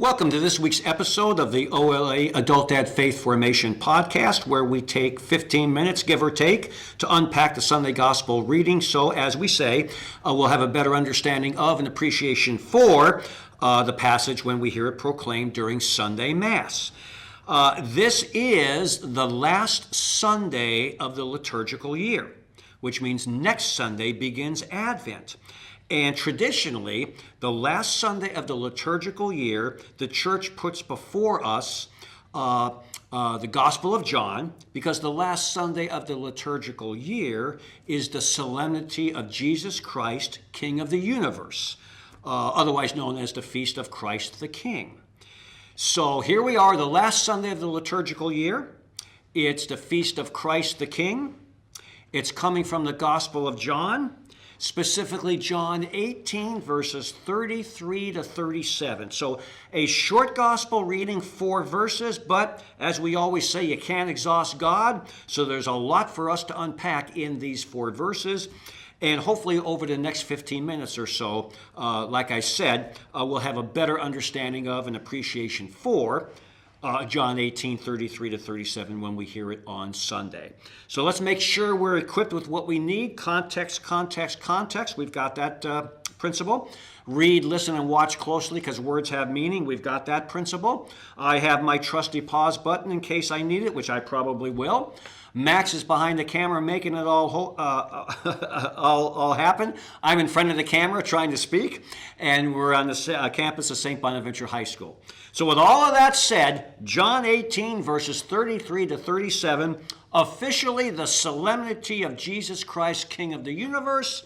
Welcome to this week's episode of the OLA Adult Dad Faith Formation Podcast, where we take 15 minutes, give or take, to unpack the Sunday Gospel reading. So, as we say, we'll have a better understanding of and appreciation for the passage when we hear it proclaimed during Sunday Mass. This is the last Sunday of the liturgical year, which means next Sunday begins Advent. And traditionally, the last Sunday of the liturgical year, the church puts before us the Gospel of John, because the last Sunday of the liturgical year is the solemnity of Jesus Christ, King of the universe, otherwise known as the Feast of Christ the King. So here we are, the last Sunday of the liturgical year. It's the Feast of Christ the King. It's coming from the Gospel of John. Specifically John 18, verses 33 to 37. So a short gospel reading, 4 verses, but as we always say, you can't exhaust God. So there's a lot for us to unpack in these 4 verses. And hopefully over the next 15 minutes or so, like I said, we'll have a better understanding of and appreciation for John 18, 33 to 37 when we hear it on Sunday. So let's make sure we're equipped with what we need. Context, context, context. We've got that principle. Read, listen, and watch closely because words have meaning. We've got that principle. I have my trusty pause button in case I need it, which I probably will. Max is behind the camera making it all happen. I'm in front of the camera trying to speak, and we're on the campus of St. Bonaventure High School. So with all of that said, John 18, verses 33 to 37, officially the solemnity of Jesus Christ, King of the universe.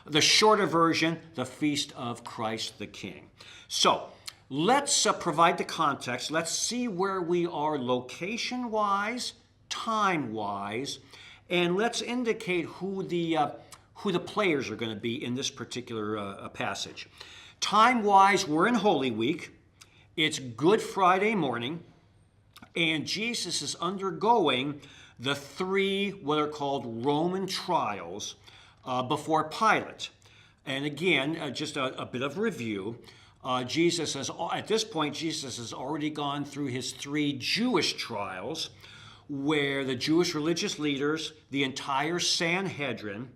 The shorter version, the Feast of Christ the King. So let's provide the context. Let's see where we are location-wise, time-wise, and let's indicate who the players are going to be in this particular passage. Time-wise, we're in Holy Week. It's Good Friday morning, and Jesus is undergoing the 3 what are called Roman trials before Pilate. And again, just a bit of review. At this point, Jesus has already gone through his 3 Jewish trials, where the Jewish religious leaders, the entire Sanhedrin,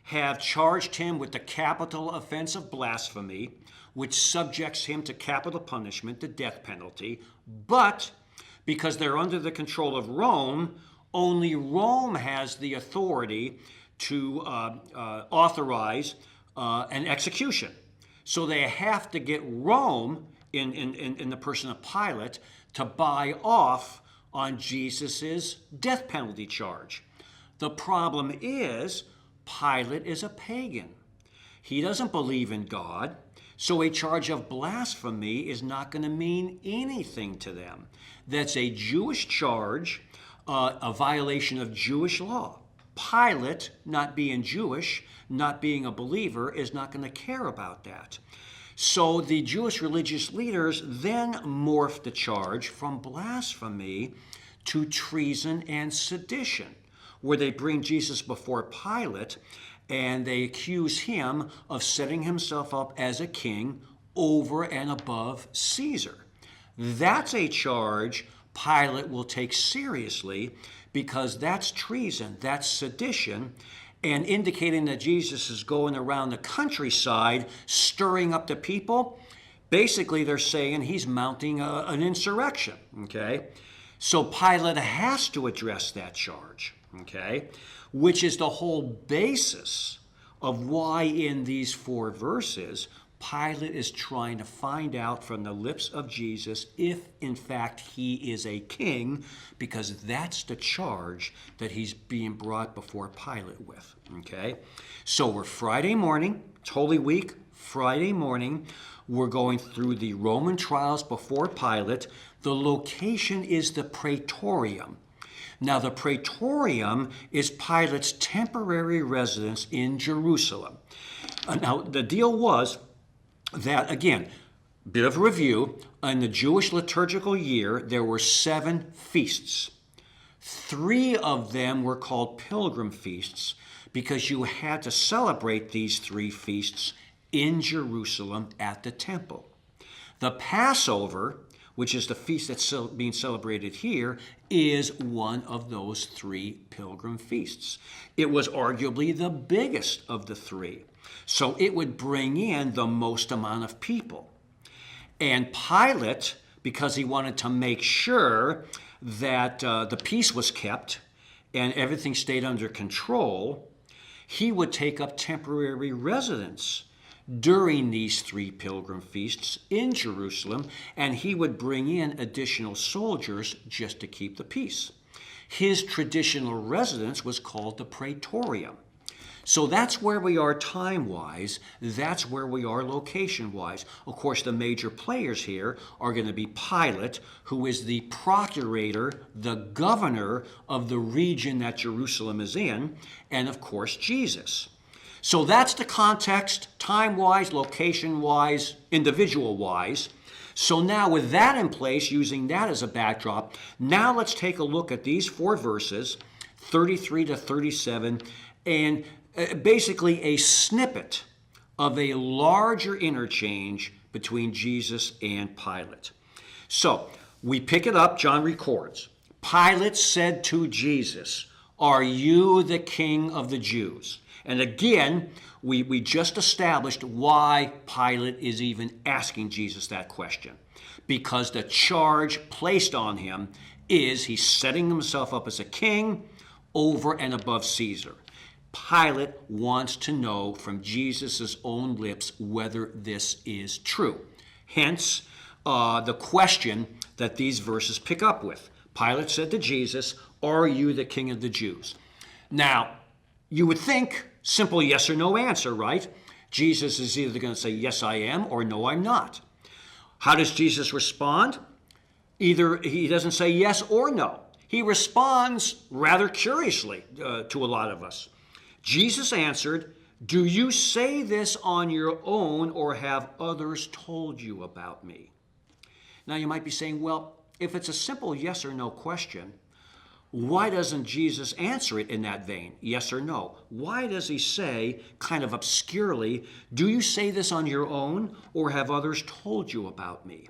have charged him with the capital offense of blasphemy, which subjects him to capital punishment, the death penalty. But because they're under the control of Rome, only Rome has the authority to authorize an execution. So they have to get Rome, in the person of Pilate, to buy off on Jesus' death penalty charge. The problem is, Pilate is a pagan. He doesn't believe in God, so a charge of blasphemy is not going to mean anything to them. That's a Jewish charge, a violation of Jewish law. Pilate, not being Jewish, not being a believer, is not going to care about that. So the Jewish religious leaders then morphed the charge from blasphemy to treason and sedition, where they bring Jesus before Pilate and they accuse him of setting himself up as a king over and above Caesar. That's a charge Pilate will take seriously because that's treason, that's sedition, and indicating that Jesus is going around the countryside stirring up the people. Basically, they're saying he's mounting an insurrection, okay? So Pilate has to address that charge, okay? Which is the whole basis of why in these 4 verses, Pilate is trying to find out from the lips of Jesus if, in fact, he is a king, because that's the charge that he's being brought before Pilate with, okay? So we're Friday morning, it's Holy Week, Friday morning. We're going through the Roman trials before Pilate. The location is the Praetorium. Now, the Praetorium is Pilate's temporary residence in Jerusalem. Now, the deal was that, again, bit of review, in the Jewish liturgical year, there were 7 feasts. 3 of them were called pilgrim feasts because you had to celebrate these 3 feasts in Jerusalem at the temple. The Passover, which is the feast that's being celebrated here, is one of those three pilgrim feasts. It was arguably the biggest of the three, so it would bring in the most amount of people. And Pilate, because he wanted to make sure that the peace was kept and everything stayed under control, he would take up temporary residence during these three pilgrim feasts in Jerusalem, and he would bring in additional soldiers just to keep the peace. His traditional residence was called the Praetorium. So that's where we are time-wise. That's where we are location-wise. Of course, the major players here are going to be Pilate, who is the procurator, the governor of the region that Jerusalem is in, and of course, Jesus. So that's the context, time-wise, location-wise, individual-wise. So now with that in place, using that as a backdrop, now let's take a look at these four verses, 33 to 37, and basically a snippet of a larger interchange between Jesus and Pilate. So we pick it up, John records. Pilate said to Jesus, "Are you the king of the Jews?" And again, we just established why Pilate is even asking Jesus that question. Because the charge placed on him is he's setting himself up as a king over and above Caesar. Pilate wants to know from Jesus' own lips whether this is true. Hence, the question that these verses pick up with. Pilate said to Jesus, "Are you the king of the Jews?" Now, you would think simple yes or no answer, right? Jesus is either going to say, "Yes, I am," or "No, I'm not." How does Jesus respond? Either he doesn't say yes or no. He responds rather curiously to a lot of us. Jesus answered, "Do you say this on your own, or have others told you about me?" Now you might be saying, well, if it's a simple yes or no question, why doesn't Jesus answer it in that vein, yes or no? Why does he say, kind of obscurely, "Do you say this on your own, or have others told you about me?"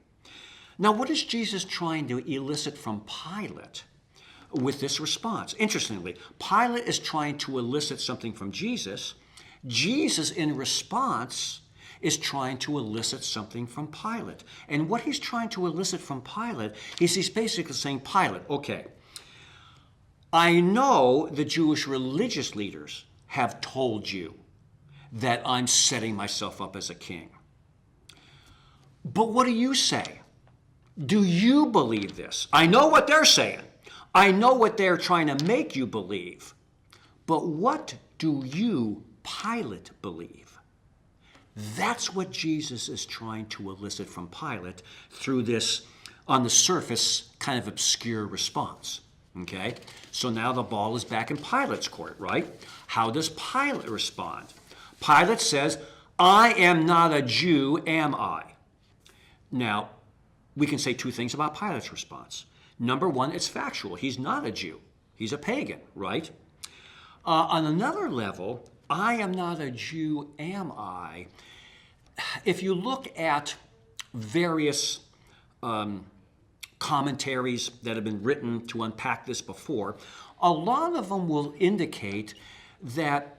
Now, what is Jesus trying to elicit from Pilate with this response? Interestingly, Pilate is trying to elicit something from Jesus. Jesus, in response, is trying to elicit something from Pilate. And what he's trying to elicit from Pilate is he's basically saying, Pilate, okay, I know the Jewish religious leaders have told you that I'm setting myself up as a king. But what do you say? Do you believe this? I know what they're saying. I know what they're trying to make you believe. But what do you, Pilate, believe? That's what Jesus is trying to elicit from Pilate through this, on the surface, kind of obscure response. Okay? So now the ball is back in Pilate's court, right? How does Pilate respond? Pilate says, "I am not a Jew, am I?" Now, we can say two things about Pilate's response. Number one, it's factual. He's not a Jew. He's a pagan, right? On another level, "I am not a Jew, am I?" If you look at various commentaries that have been written to unpack this before, a lot of them will indicate that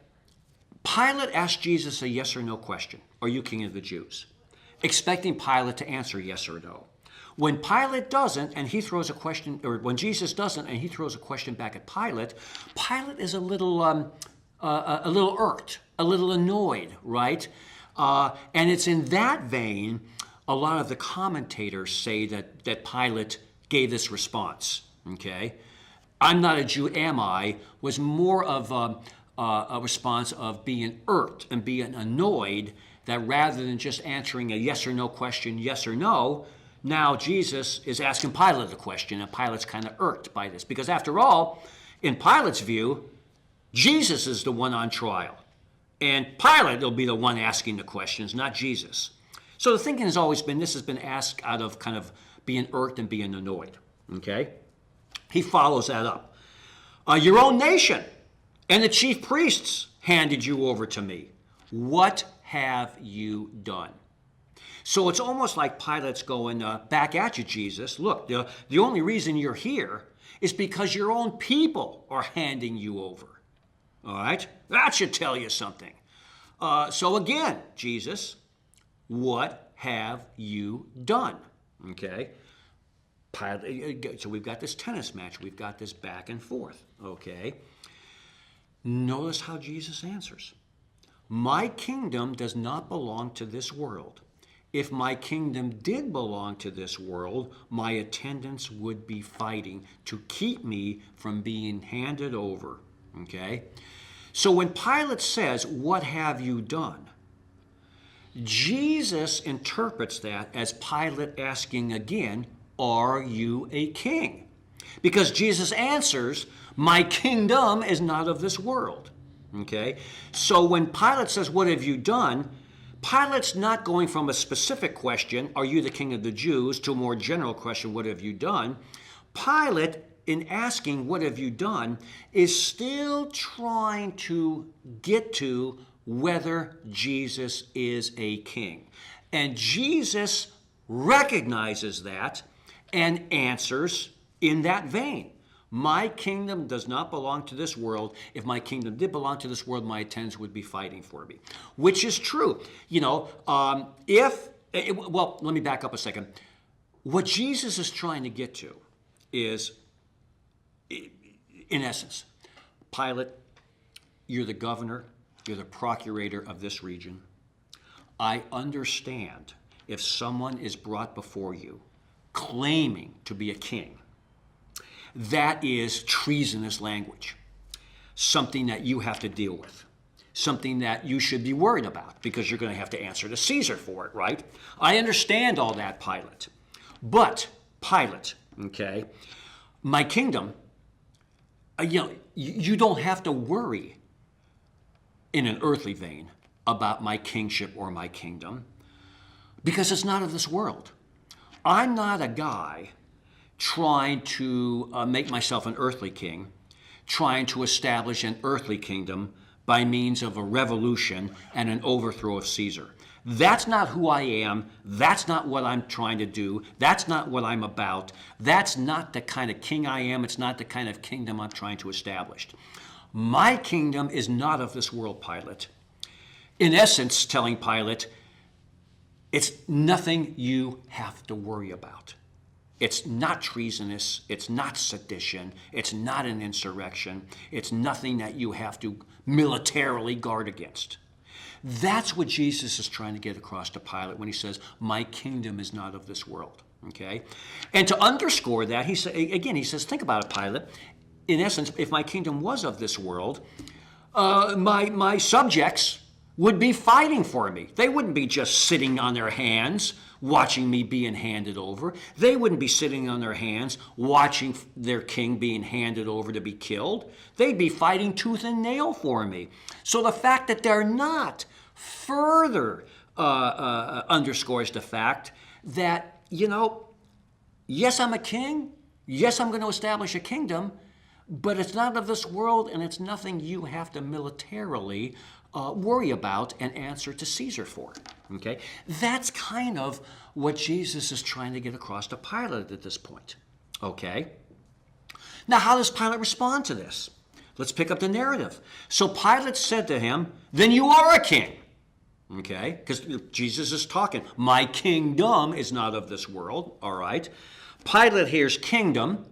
Pilate asked Jesus a yes or no question. Are you king of the Jews? Expecting Pilate to answer yes or no. When Pilate doesn't, and he throws a question, or when Jesus doesn't, and he throws a question back at Pilate, Pilate is a little irked, a little annoyed, right? And it's in that vein, a lot of the commentators say that Pilate gave this response, okay? "I'm not a Jew, am I?" was more of a response of being irked and being annoyed, that rather than just answering a yes or no question, yes or no, now Jesus is asking Pilate the question, and Pilate's kind of irked by this. Because after all, in Pilate's view, Jesus is the one on trial. And Pilate will be the one asking the questions, not Jesus. So the thinking has always been this has been asked out of kind of being irked and being annoyed. Okay? He follows that up. Your own nation and the chief priests handed you over to me. What have you done? So it's almost like Pilate's going, back at you, Jesus. Look, the only reason you're here is because your own people are handing you over. All right? That should tell you something. So again, Jesus, what have you done? Okay? Pilate, so we've got this tennis match. We've got this back and forth. Okay? Notice how Jesus answers. My kingdom does not belong to this world. If my kingdom did belong to this world, my attendants would be fighting to keep me from being handed over. Okay? So when Pilate says, what have you done? Jesus interprets that as Pilate asking again, are you a king? Because Jesus answers, my kingdom is not of this world. Okay? So when Pilate says, what have you done? Pilate's not going from a specific question, are you the king of the Jews, to a more general question, what have you done? Pilate, in asking, what have you done, is still trying to get to whether Jesus is a king. And Jesus recognizes that and answers in that vein. My kingdom does not belong to this world. If my kingdom did belong to this world, my attendants would be fighting for me. Which is true. You know, well, let me back up a second. What Jesus is trying to get to is, in essence, Pilate, you're the governor, you're the procurator of this region. I understand if someone is brought before you claiming to be a king, that is treasonous language, something that you have to deal with, something that you should be worried about because you're going to have to answer to Caesar for it, right? I understand all that, Pilate. But, Pilate, okay, my kingdom, you don't have to worry in an earthly vein about my kingship or my kingdom because it's not of this world. I'm not a guy trying to make myself an earthly king, trying to establish an earthly kingdom by means of a revolution and an overthrow of Caesar. That's not who I am. That's not what I'm trying to do. That's not what I'm about. That's not the kind of king I am. It's not the kind of kingdom I'm trying to establish. My kingdom is not of this world, Pilate. In essence, telling Pilate, it's nothing you have to worry about. It's not treasonous. It's not sedition. It's not an insurrection. It's nothing that you have to militarily guard against. That's what Jesus is trying to get across to Pilate when he says, my kingdom is not of this world. Okay? And to underscore that, he says, think about it, Pilate. In essence, if my kingdom was of this world, my subjects would be fighting for me. They wouldn't be just sitting on their hands watching me being handed over. They wouldn't be sitting on their hands watching their king being handed over to be killed. They'd be fighting tooth and nail for me. So the fact that they're not further underscores the fact that, yes, I'm a king. Yes, I'm going to establish a kingdom, but it's not of this world, and it's nothing you have to militarily worry about and answer to Caesar for. Okay? That's kind of what Jesus is trying to get across to Pilate at this point. Okay? Now, how does Pilate respond to this? Let's pick up the narrative. So Pilate said to him, then you are a king. Okay? Because Jesus is talking. My kingdom is not of this world. All right? Pilate hears kingdom.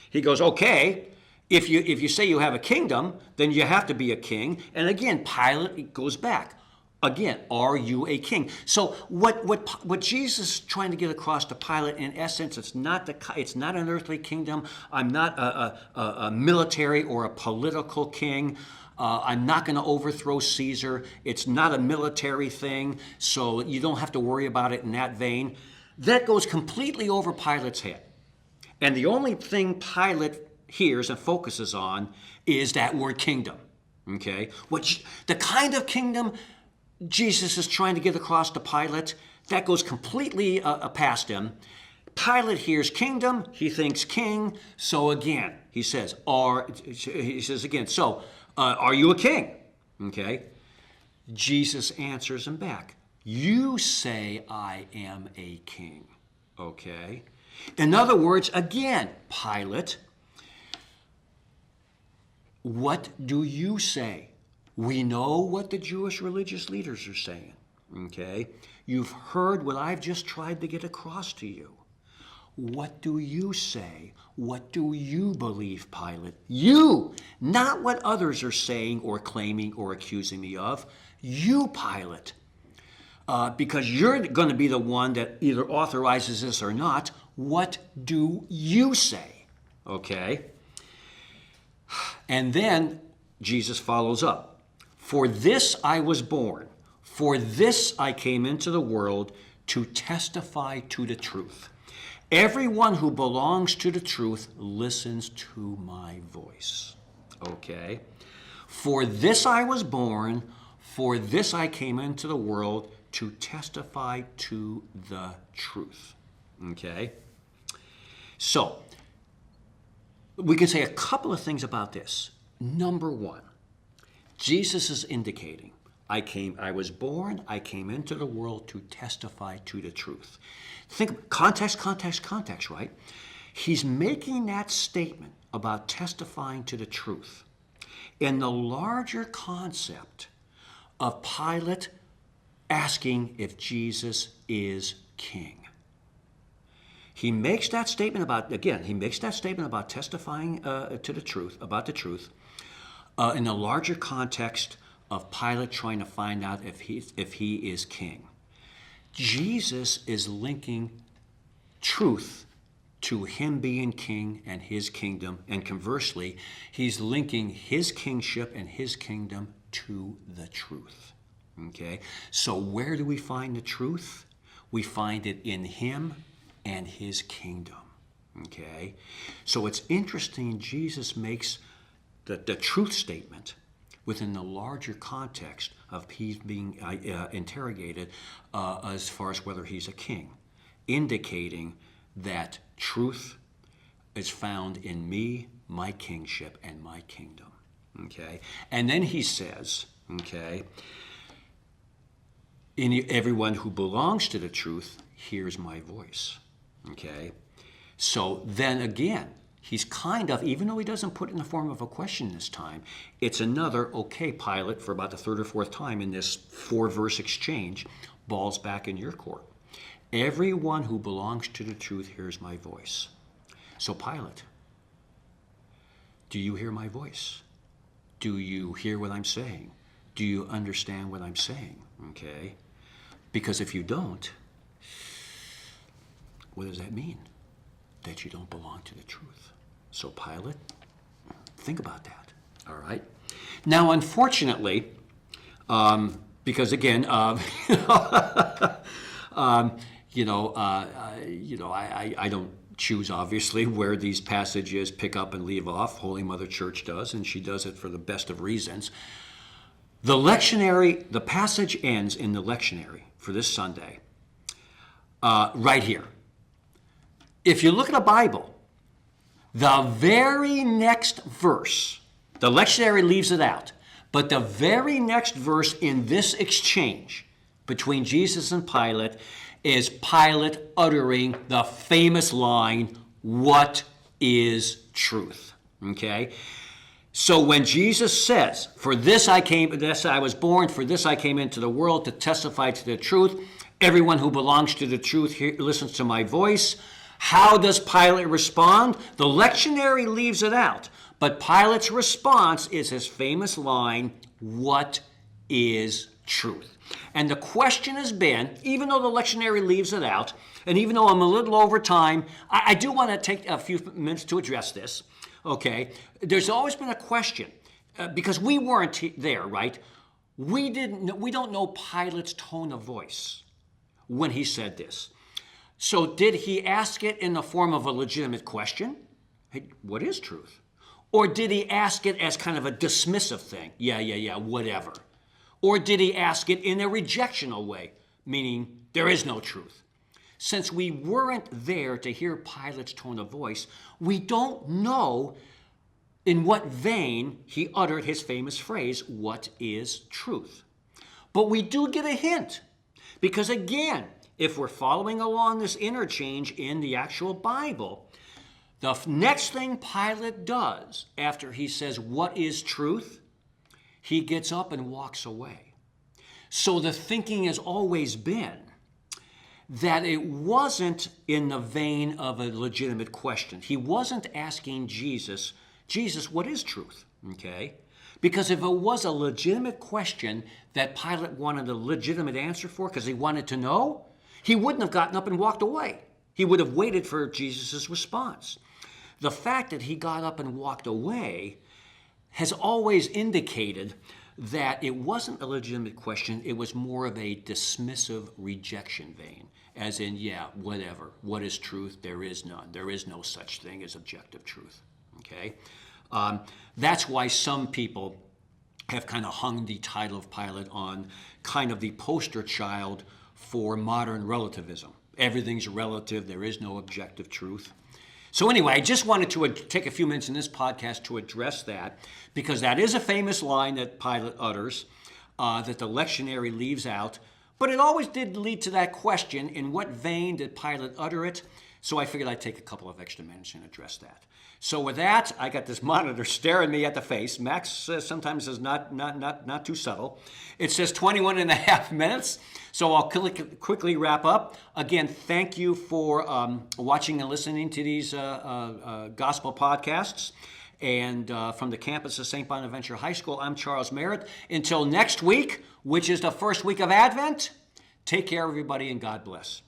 He goes, okay, if you say you have a kingdom, then you have to be a king. And again, Pilate goes back. Again, are you a king? So what Jesus is trying to get across to Pilate, in essence, it's not an earthly kingdom. I'm not a military or a political king. I'm not going to overthrow Caesar. It's not a military thing, so you don't have to worry about it in that vein. That goes completely over Pilate's head. And the only thing Pilate hears and focuses on is that word kingdom. Okay? The kind of kingdom Jesus is trying to get across to Pilate, that goes completely past him. Pilate hears kingdom, he thinks king, so again, he says, are you a king? Okay? Jesus answers him back, You say I am a king. Okay? In other words, again, Pilate, what do you say? We know what the Jewish religious leaders are saying. Okay? You've heard what I've just tried to get across to you. What do you say? What do you believe, Pilate? You, not what others are saying or claiming or accusing me of. You, Pilate. Because you're going to be the one that either authorizes this or not. What do you say? Okay? And then Jesus follows up. For this I was born. For this I came into the world, to testify to the truth. Everyone who belongs to the truth listens to my voice. Okay? For this I was born, for this I came into the world, to testify to the truth. Okay? So, we can say a couple of things about this. Number one, Jesus is indicating, I was born, I came into the world to testify to the truth. Think context, right? He's making that statement about testifying to the truth in the larger concept of Pilate asking if Jesus is king. He makes that statement about testifying to the truth, about the truth, in the larger context of Pilate trying to find out if he is king. Jesus is linking truth to him being king and his kingdom, and conversely, he's linking his kingship and his kingdom to the truth. Okay? So where do we find the truth? We find it in him and his kingdom. Okay? So it's interesting Jesus makes the truth statement within the larger context of he's being interrogated as far as whether he's a king, indicating that truth is found in me, my kingship, and my kingdom. Okay? And then he says, okay, everyone who belongs to the truth hears my voice. Okay? So then again, he's kind of, even though he doesn't put it in the form of a question this time, it's another, okay, Pilate, for about the third or fourth time in this 4-verse exchange, ball's back in your court. Everyone who belongs to the truth hears my voice. So Pilate, do you hear my voice? Do you hear what I'm saying? Do you understand what I'm saying? Okay? Because if you don't, what does that mean? That you don't belong to the truth. So Pilate, think about that. All right. Now, unfortunately, because again, I don't choose obviously where these passages pick up and leave off. Holy Mother Church does, and she does it for the best of reasons. The passage ends in the lectionary for this Sunday, right here. If you look at a Bible, the very next verse, the lectionary leaves it out, but the very next verse in this exchange between Jesus and Pilate is Pilate uttering the famous line, "What is truth?" Okay? So when Jesus says, for this I was born, for this I came into the world to testify to the truth, everyone who belongs to the truth listens to my voice. How does Pilate respond? The lectionary leaves it out, but Pilate's response is his famous line, "What is truth?" And the question has been, even though the lectionary leaves it out, and even though I'm a little over time, I do want to take a few minutes to address this. Okay, there's always been a question, because we weren't there, right? We don't know Pilate's tone of voice when he said this. So did he ask it in the form of a legitimate question? Hey, what is truth? Or did he ask it as kind of a dismissive thing? Yeah, whatever. Or did he ask it in a rejectional way, meaning there is no truth? Since we weren't there to hear Pilate's tone of voice, we don't know in what vein he uttered his famous phrase, "What is truth?" But we do get a hint, Because again, if we're following along this interchange in the actual Bible, the next thing Pilate does after he says, "What is truth?" he gets up and walks away. So the thinking has always been that it wasn't in the vein of a legitimate question. He wasn't asking Jesus, what is truth? Okay? Because if it was a legitimate question that Pilate wanted a legitimate answer for because he wanted to know, he wouldn't have gotten up and walked away. He would have waited for Jesus' response. The fact that he got up and walked away has always indicated that it wasn't a legitimate question. It was more of a dismissive rejection vein, as in, yeah, whatever. What is truth? There is none. There is no such thing as objective truth. Okay? That's why some people have kind of hung the title of Pilate on kind of the poster child for modern relativism. Everything's relative. There is no objective truth. So anyway, I just wanted to take a few minutes in this podcast to address that, because that is a famous line that Pilate utters, that the lectionary leaves out. But it always did lead to that question, in what vein did Pilate utter it? So I figured I'd take a couple of extra minutes and address that. So with that, I got this monitor staring me at the face. Max sometimes is not too subtle. It says 21 and a half minutes. So I'll quickly wrap up. Again, thank you for watching and listening to these gospel podcasts. And from the campus of St. Bonaventure High School, I'm Charles Merritt. Until next week, which is the first week of Advent, take care, everybody, and God bless.